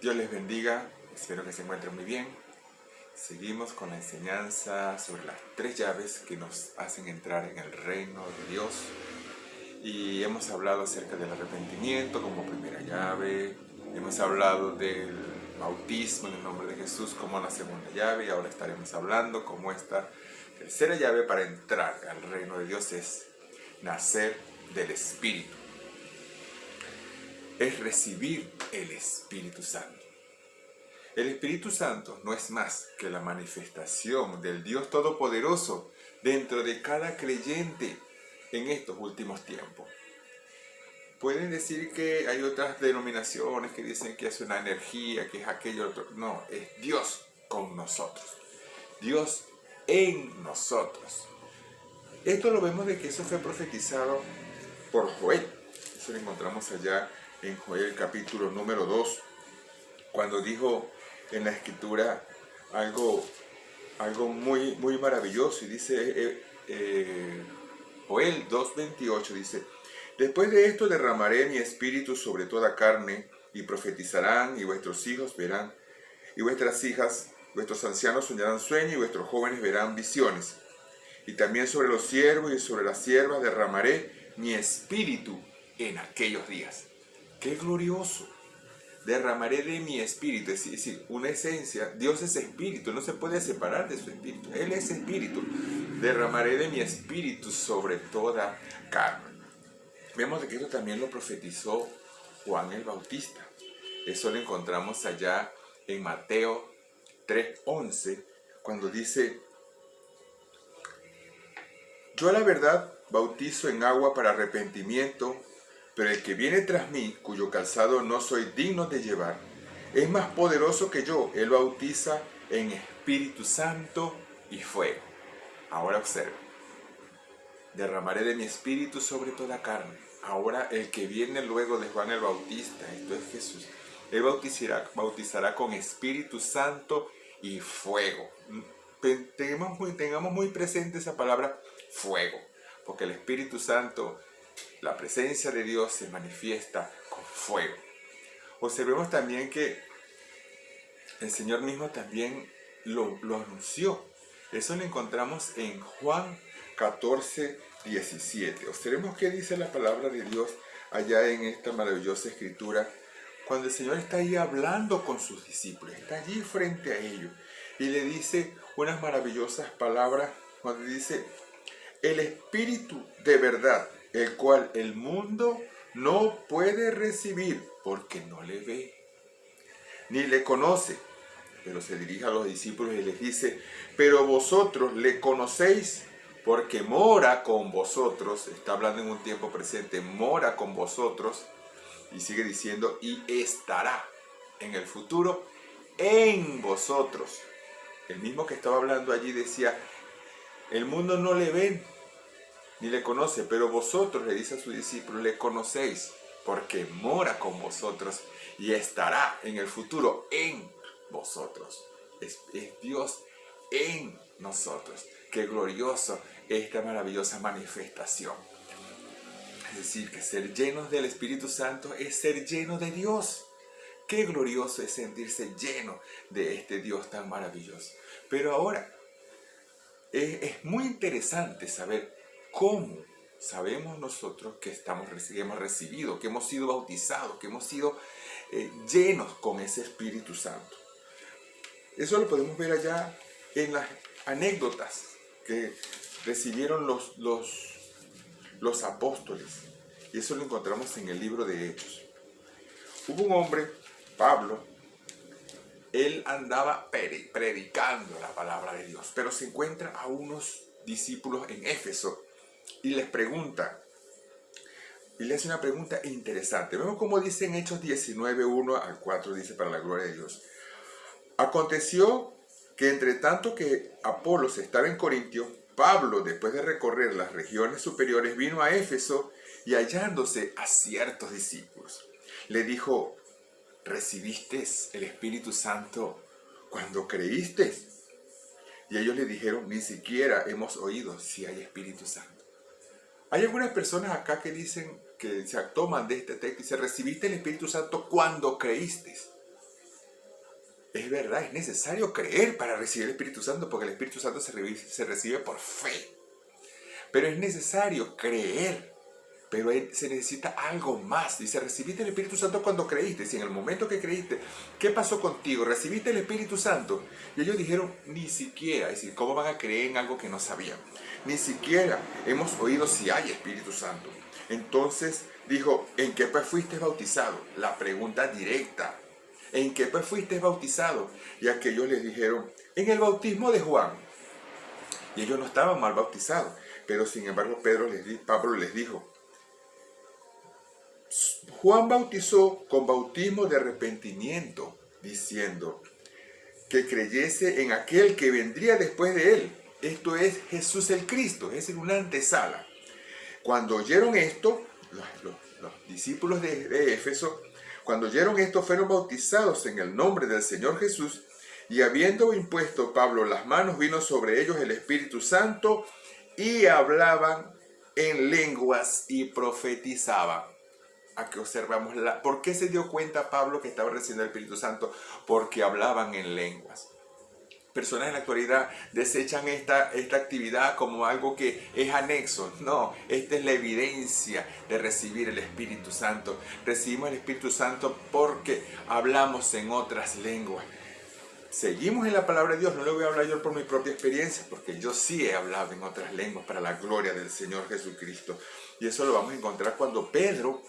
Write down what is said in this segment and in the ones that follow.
Dios les bendiga, espero que se encuentren muy bien. Seguimos con la enseñanza sobre las 3 llaves que nos hacen entrar en el reino de Dios. Y hemos hablado acerca del arrepentimiento como primera llave. Hemos hablado del bautismo en el nombre de Jesús como la segunda llave. Y ahora estaremos hablando como esta tercera llave para entrar al reino de Dios es nacer del Espíritu. Es recibir el Espíritu Santo. El Espíritu Santo no es más que la manifestación del Dios Todopoderoso dentro de cada creyente en estos últimos tiempos. Pueden decir que hay otras denominaciones que dicen que es una energía, que es aquello otro. No, es Dios con nosotros. Dios en nosotros. Esto lo vemos de que eso fue profetizado por Joel. Eso lo encontramos allá en Joel capítulo número 2, cuando dijo en la escritura algo muy maravilloso. Y dice Joel 2:28, dice: después de esto derramaré mi espíritu sobre toda carne, y profetizarán, y vuestros hijos verán, y vuestras hijas, vuestros ancianos soñarán sueños, y vuestros jóvenes verán visiones. Y también sobre los siervos y sobre las siervas derramaré mi espíritu en aquellos días. ¡Qué glorioso! Derramaré de mi espíritu, es decir, una esencia. Dios es espíritu, no se puede separar de su espíritu. Él es espíritu. Derramaré de mi espíritu sobre toda carne. Vemos que esto también lo profetizó Juan el Bautista. Eso lo encontramos allá en Mateo 3:11, cuando dice: yo a la verdad bautizo en agua para arrepentimiento, pero el que viene tras mí, cuyo calzado no soy digno de llevar, es más poderoso que yo. Él bautiza en Espíritu Santo y fuego. Ahora observen: derramaré de mi espíritu sobre toda carne. Ahora el que viene luego de Juan el Bautista, esto es Jesús, él bautizará con Espíritu Santo y fuego. Tengamos muy presente esa palabra fuego, porque el Espíritu Santo, la presencia de Dios, se manifiesta con fuego. Observemos también que el Señor mismo también lo anunció. Eso lo encontramos en Juan 14:17. Observemos qué dice la palabra de Dios allá en esta maravillosa escritura, cuando el Señor está ahí hablando con sus discípulos, está allí frente a ellos, y le dice unas maravillosas palabras, cuando dice: el Espíritu de verdad, el cual el mundo no puede recibir porque no le ve, ni le conoce. Pero se dirige a los discípulos y les dice: pero vosotros le conocéis porque mora con vosotros. Está hablando en un tiempo presente, mora con vosotros. Y sigue diciendo: y estará en el futuro en vosotros. El mismo que estaba hablando allí decía: el mundo no le ve ni le conoce, pero vosotros, le dice a sus discípulos, le conocéis porque mora con vosotros y estará en el futuro en vosotros. Es Dios en nosotros. Qué glorioso esta maravillosa manifestación. Es decir, que ser llenos del Espíritu Santo es ser lleno de Dios. Qué glorioso es sentirse lleno de este Dios tan maravilloso. Pero ahora es muy interesante saber cómo sabemos nosotros que hemos recibido, que hemos sido bautizados, que hemos sido llenos con ese Espíritu Santo. Eso lo podemos ver allá en las anécdotas que recibieron los apóstoles. Y eso lo encontramos en el libro de Hechos. Hubo un hombre, Pablo, él andaba predicando la palabra de Dios, pero se encuentra a unos discípulos en Éfeso y les pregunta, y le hace una pregunta interesante. Vemos cómo dice en Hechos 19:1-4, dice: para la gloria de Dios. Aconteció que entre tanto que Apolos estaba en Corintio, Pablo, después de recorrer las regiones superiores, vino a Éfeso y hallándose a ciertos discípulos, le dijo: ¿recibiste el Espíritu Santo cuando creíste? Y ellos le dijeron: ni siquiera hemos oído si hay Espíritu Santo. Hay algunas personas acá que dicen, que se toman de este texto y dicen: recibiste el Espíritu Santo cuando creíste. es verdad, es necesario creer para recibir el Espíritu Santo, porque el Espíritu Santo se recibe por fe. Pero es necesario creer. Pero se necesita algo más. Dice, recibiste el Espíritu Santo cuando creíste. Si en el momento que creíste, ¿qué pasó contigo? ¿Recibiste el Espíritu Santo? Y ellos dijeron, ni siquiera. Es decir, ¿cómo van a creer en algo que no sabían? Ni siquiera hemos oído si hay Espíritu Santo. Entonces dijo, ¿en qué pues fuiste bautizado? La pregunta directa. ¿En qué pues fuiste bautizado? Y aquellos les dijeron, en el bautismo de Juan. Y ellos no estaban mal bautizados. Pero sin embargo Pablo les dijo, Juan bautizó con bautismo de arrepentimiento, diciendo que creyese en aquel que vendría después de él. Esto es Jesús el Cristo, es decir, una antesala. Cuando oyeron esto, los discípulos de Éfeso, cuando oyeron esto, fueron bautizados en el nombre del Señor Jesús, y habiendo impuesto Pablo las manos, vino sobre ellos el Espíritu Santo, y hablaban en lenguas y profetizaban. Aquí observamos ¿por qué se dio cuenta Pablo que estaba recibiendo el Espíritu Santo? Porque hablaban en lenguas. Personas en la actualidad desechan esta actividad como algo que es anexo. No, esta es la evidencia de recibir el Espíritu Santo. Recibimos el Espíritu Santo porque hablamos en otras lenguas. Seguimos en la palabra de Dios. No le voy a hablar yo por mi propia experiencia, porque yo sí he hablado en otras lenguas para la gloria del Señor Jesucristo. Y eso lo vamos a encontrar cuando Pedro,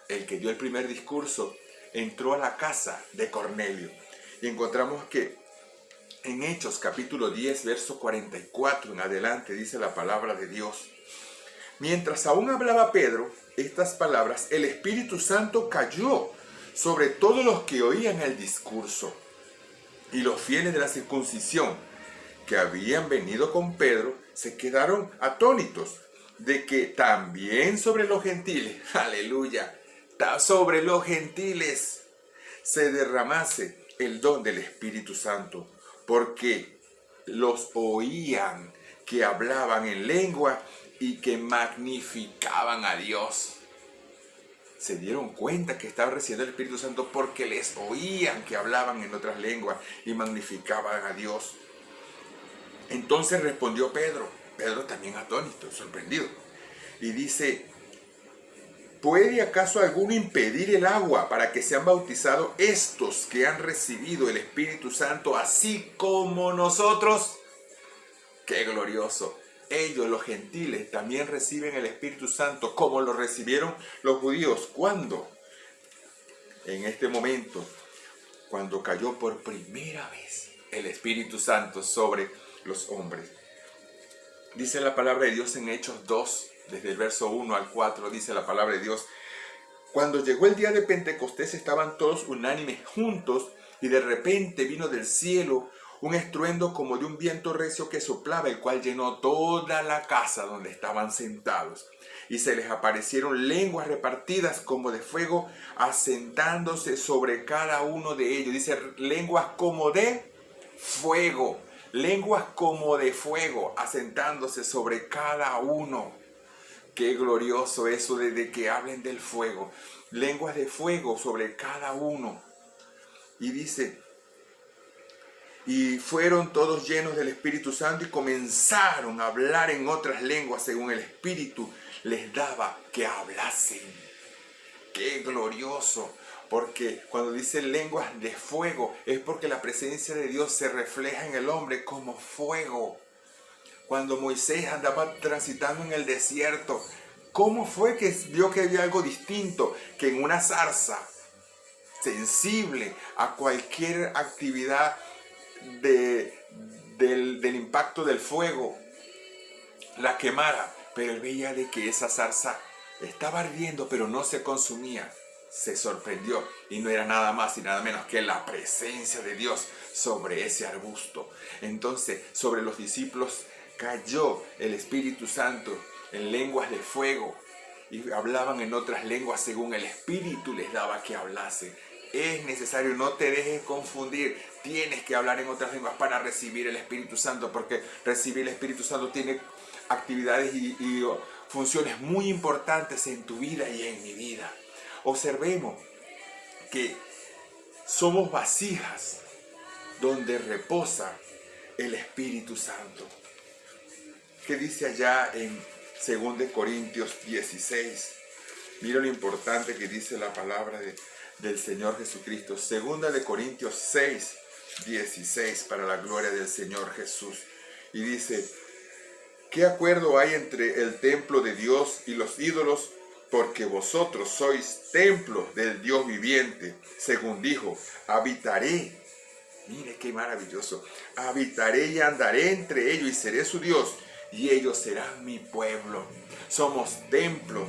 el que dio el primer discurso, entró a la casa de Cornelio. Y encontramos que en Hechos capítulo 10, verso 44 en adelante, dice la palabra de Dios. Mientras aún hablaba Pedro estas palabras, el Espíritu Santo cayó sobre todos los que oían el discurso. Y los fieles de la circuncisión que habían venido con Pedro se quedaron atónitos de que también sobre los gentiles, aleluya, sobre los gentiles se derramase el don del Espíritu Santo, porque los oían que hablaban en lengua y que magnificaban a Dios. Se dieron cuenta que estaban recibiendo el Espíritu Santo porque les oían que hablaban en otras lenguas y magnificaban a Dios. Entonces respondió Pedro también atónito, sorprendido, y dice, ¿puede acaso alguno impedir el agua para que sean bautizados estos que han recibido el Espíritu Santo así como nosotros? ¡Qué glorioso! Ellos, los gentiles, también reciben el Espíritu Santo como lo recibieron los judíos. ¿Cuándo? En este momento, cuando cayó por primera vez el Espíritu Santo sobre los hombres. Dice la palabra de Dios en Hechos 2, desde el verso 1 al 4, dice la palabra de Dios. Cuando llegó el día de Pentecostés estaban todos unánimes juntos y de repente vino del cielo un estruendo como de un viento recio que soplaba, el cual llenó toda la casa donde estaban sentados. Y se les aparecieron lenguas repartidas como de fuego, asentándose sobre cada uno de ellos. Dice, lenguas como de fuego. Lenguas como de fuego, asentándose sobre cada uno. Qué glorioso eso de que hablen del fuego. Lenguas de fuego sobre cada uno. Y dice, y fueron todos llenos del Espíritu Santo y comenzaron a hablar en otras lenguas según el Espíritu les daba que hablasen. ¡Qué glorioso! Porque cuando dice lenguas de fuego es porque la presencia de Dios se refleja en el hombre como fuego. Cuando Moisés andaba transitando en el desierto, ¿cómo fue que vio que había algo distinto? Que en una zarza sensible a cualquier actividad del impacto del fuego la quemara, pero él veía de que esa zarza estaba ardiendo pero no se consumía. Se sorprendió y no era nada más y nada menos que la presencia de Dios sobre ese arbusto. Entonces sobre los discípulos cayó el Espíritu Santo en lenguas de fuego y hablaban en otras lenguas según el Espíritu les daba que hablasen. Es necesario, no te dejes confundir, tienes que hablar en otras lenguas para recibir el Espíritu Santo, porque recibir el Espíritu Santo tiene actividades y funciones muy importantes en tu vida y en mi vida. Observemos que somos vasijas donde reposa el Espíritu Santo. ¿Qué dice allá en 2 Corintios 16? Mira lo importante que dice la palabra del Señor Jesucristo. 2 Corintios 6, 16, para la gloria del Señor Jesús. Y dice: ¿qué acuerdo hay entre el templo de Dios y los ídolos? Porque vosotros sois templo del Dios viviente. Según dijo, habitaré. Mire qué maravilloso. Habitaré y andaré entre ellos y seré su Dios, y ellos serán mi pueblo. Somos templo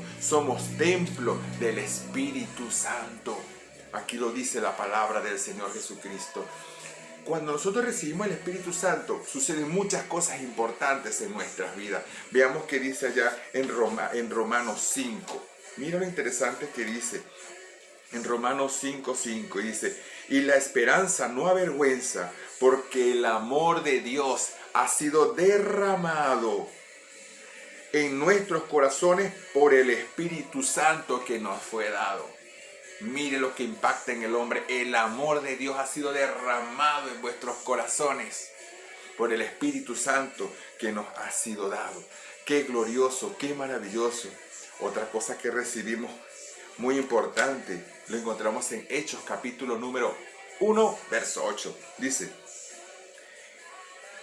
del Espíritu Santo. Aquí lo dice la palabra del Señor Jesucristo. Cuando nosotros recibimos el Espíritu Santo, suceden muchas cosas importantes en nuestras vidas. Veamos qué dice allá en Romanos 5. Mira lo interesante que dice en Romanos 5:5. Dice: y la esperanza no avergüenza, porque el amor de Dios ha sido derramado en nuestros corazones por el Espíritu Santo que nos fue dado. Mire lo que impacta en el hombre. El amor de Dios ha sido derramado en vuestros corazones por el Espíritu Santo que nos ha sido dado. Qué glorioso, qué maravilloso. Otra cosa que recibimos muy importante, lo encontramos en Hechos capítulo número 1, verso 8. Dice: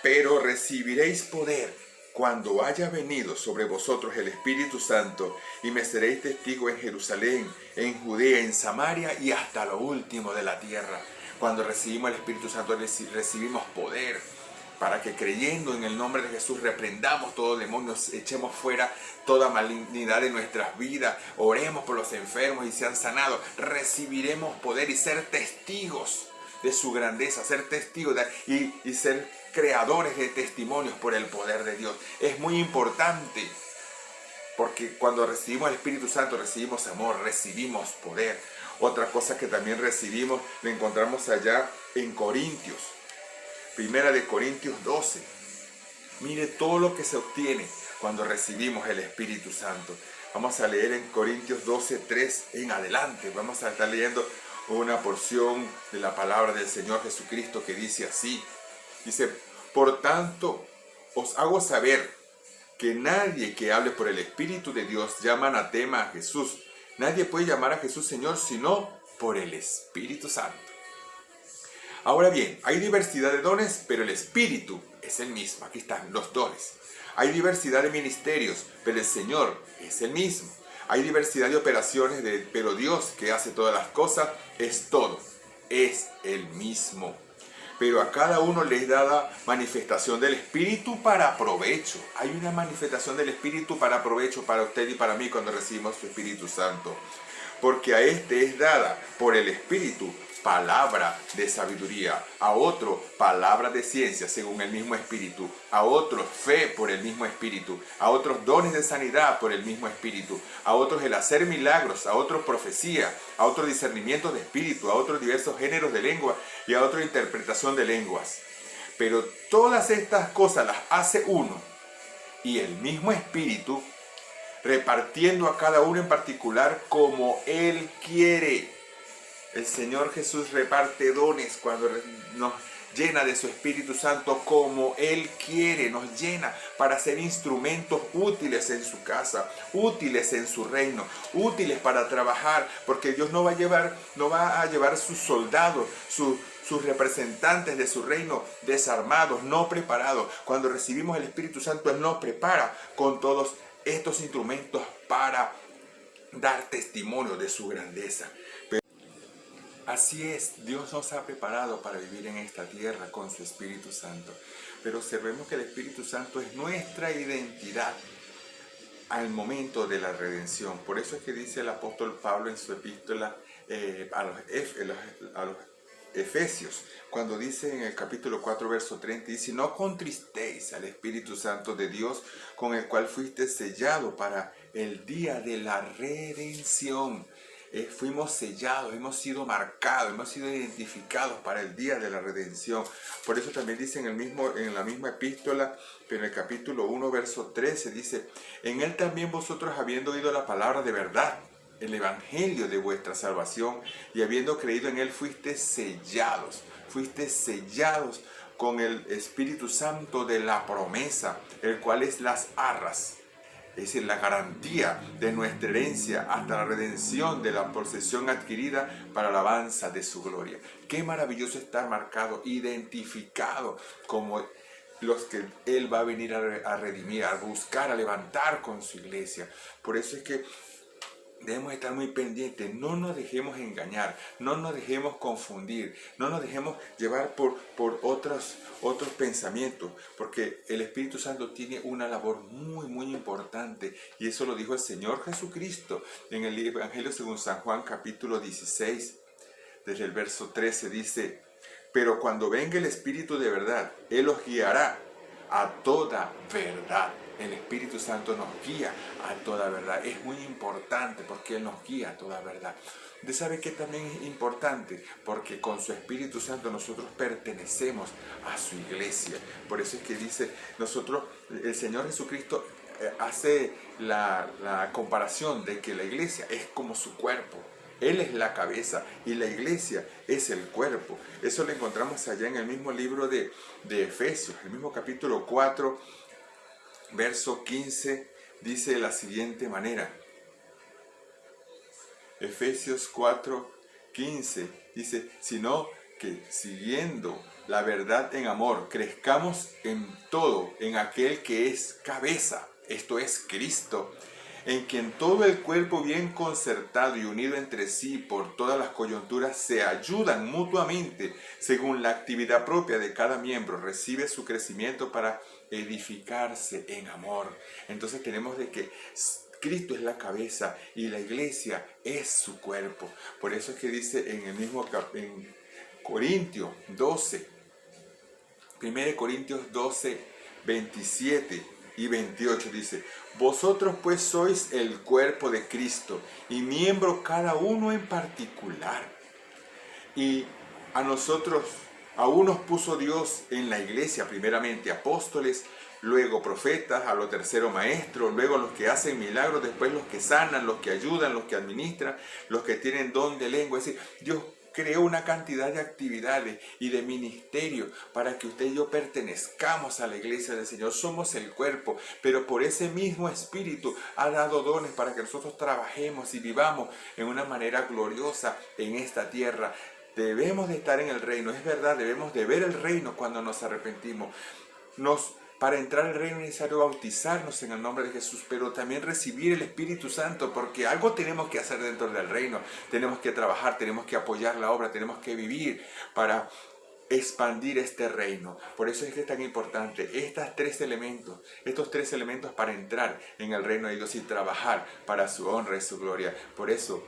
pero recibiréis poder cuando haya venido sobre vosotros el Espíritu Santo, y me seréis testigo en Jerusalén, en Judea, en Samaria y hasta lo último de la tierra. Cuando recibimos el Espíritu Santo, recibimos poder para que, creyendo en el nombre de Jesús, reprendamos todo demonio, echemos fuera toda malignidad de nuestras vidas, oremos por los enfermos y sean sanados. Recibiremos poder y ser testigos de su grandeza, ser testigos y ser creadores de testimonios por el poder de Dios. Es muy importante, porque cuando recibimos el Espíritu Santo recibimos amor, recibimos poder. Otra cosa que también recibimos, lo encontramos allá en Corintios, Primera de Corintios 12. Mire todo lo que se obtiene cuando recibimos el Espíritu Santo. Vamos a leer en Corintios 12, 3 en adelante. Vamos a estar leyendo una porción de la palabra del Señor Jesucristo que dice así. Dice: por tanto, os hago saber que nadie que hable por el Espíritu de Dios llama anatema a Jesús. Nadie puede llamar a Jesús Señor sino por el Espíritu Santo. Ahora bien, hay diversidad de dones, pero el Espíritu es el mismo. Aquí están los dones. Hay diversidad de ministerios, pero el Señor es el mismo. Hay diversidad de operaciones, pero Dios, que hace todas las cosas, es todo. Es el mismo. Pero a cada uno le es dada manifestación del Espíritu para provecho. Hay una manifestación del Espíritu para provecho para usted y para mí cuando recibimos su Espíritu Santo. Porque a este es dada por el Espíritu palabra de sabiduría, a otro palabra de ciencia según el mismo Espíritu, a otros fe por el mismo Espíritu, a otros dones de sanidad por el mismo Espíritu, a otros el hacer milagros, a otros profecía, a otros discernimiento de espíritu, a otros diversos géneros de lengua y a otros interpretación de lenguas. Pero todas estas cosas las hace uno y el mismo Espíritu, repartiendo a cada uno en particular como Él quiere. El Señor Jesús reparte dones cuando nos llena de su Espíritu Santo como Él quiere, nos llena para ser instrumentos útiles en su casa, útiles en su reino, útiles para trabajar, porque Dios no va a llevar sus soldados, sus representantes de su reino desarmados, no preparados. Cuando recibimos el Espíritu Santo, Él nos prepara con todos estos instrumentos para dar testimonio de su grandeza. Así es, Dios nos ha preparado para vivir en esta tierra con su Espíritu Santo. Pero observemos que el Espíritu Santo es nuestra identidad al momento de la redención. Por eso es que dice el apóstol Pablo en su epístola a los Efesios, cuando dice en el capítulo 4, verso 30, dice: no contristéis al Espíritu Santo de Dios, con el cual fuiste sellado para el día de la redención. Fuimos sellados, hemos sido marcados, hemos sido identificados para el día de la redención. Por eso también dice en la misma epístola, pero en el capítulo 1, verso 13, dice: en él también vosotros, habiendo oído la palabra de verdad, el evangelio de vuestra salvación, y habiendo creído en él fuisteis sellados con el Espíritu Santo de la promesa, el cual es las arras, es decir, la garantía de nuestra herencia hasta la redención de la posesión adquirida para la alabanza de su gloria. Qué maravilloso estar marcado, identificado como los que Él va a venir a redimir, a buscar, a levantar con su iglesia. Por eso es que debemos estar muy pendientes, no nos dejemos engañar, no nos dejemos confundir, no nos dejemos llevar por otros pensamientos, porque el Espíritu Santo tiene una labor muy importante, y eso lo dijo el Señor Jesucristo en el Evangelio según San Juan capítulo 16, desde el verso 13 dice: pero cuando venga el Espíritu de verdad, Él os guiará a toda verdad. El Espíritu Santo nos guía a toda verdad. Es muy importante porque Él nos guía a toda verdad. Usted sabe que también es importante porque con su Espíritu Santo nosotros pertenecemos a su iglesia. Por eso es que dice, el Señor Jesucristo hace la comparación de que la iglesia es como su cuerpo. Él es la cabeza y la iglesia es el cuerpo. Eso lo encontramos allá en el mismo libro de Efesios, el mismo capítulo 4, verso 15, dice de la siguiente manera. Efesios 4, 15 dice: sino que siguiendo la verdad en amor, crezcamos en todo, en aquel que es cabeza, esto es Cristo, en quien todo el cuerpo bien concertado y unido entre sí por todas las coyunturas se ayudan mutuamente según la actividad propia de cada miembro, recibe su crecimiento para edificarse en amor. Entonces tenemos de que Cristo es la cabeza y la iglesia es su cuerpo. Por eso es que dice en el mismo en Corintios 12, 1 Corintios 12, 27 y 28 dice: vosotros pues sois el cuerpo de Cristo y miembro cada uno en particular. Y a nosotros, a unos puso Dios en la iglesia, primeramente apóstoles, luego profetas, a lo tercero maestros, luego los que hacen milagros, después los que sanan, los que ayudan, los que administran, los que tienen don de lengua. Es decir, Dios creó una cantidad de actividades y de ministerios para que usted y yo pertenezcamos a la iglesia del Señor. Somos el cuerpo, pero por ese mismo Espíritu ha dado dones para que nosotros trabajemos y vivamos en una manera gloriosa en esta tierra. Debemos de estar en el reino, es verdad, debemos de ver el reino cuando nos arrepentimos. Para entrar al reino es necesario bautizarnos en el nombre de Jesús, pero también recibir el Espíritu Santo, porque algo tenemos que hacer dentro del reino. Tenemos que trabajar, tenemos que apoyar la obra, tenemos que vivir para expandir este reino. Por eso es que es tan importante estos tres elementos para entrar en el reino de Dios y trabajar para su honra y su gloria. Por eso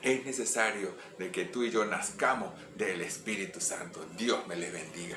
es necesario de que tú y yo nazcamos del Espíritu Santo. Dios me les bendiga.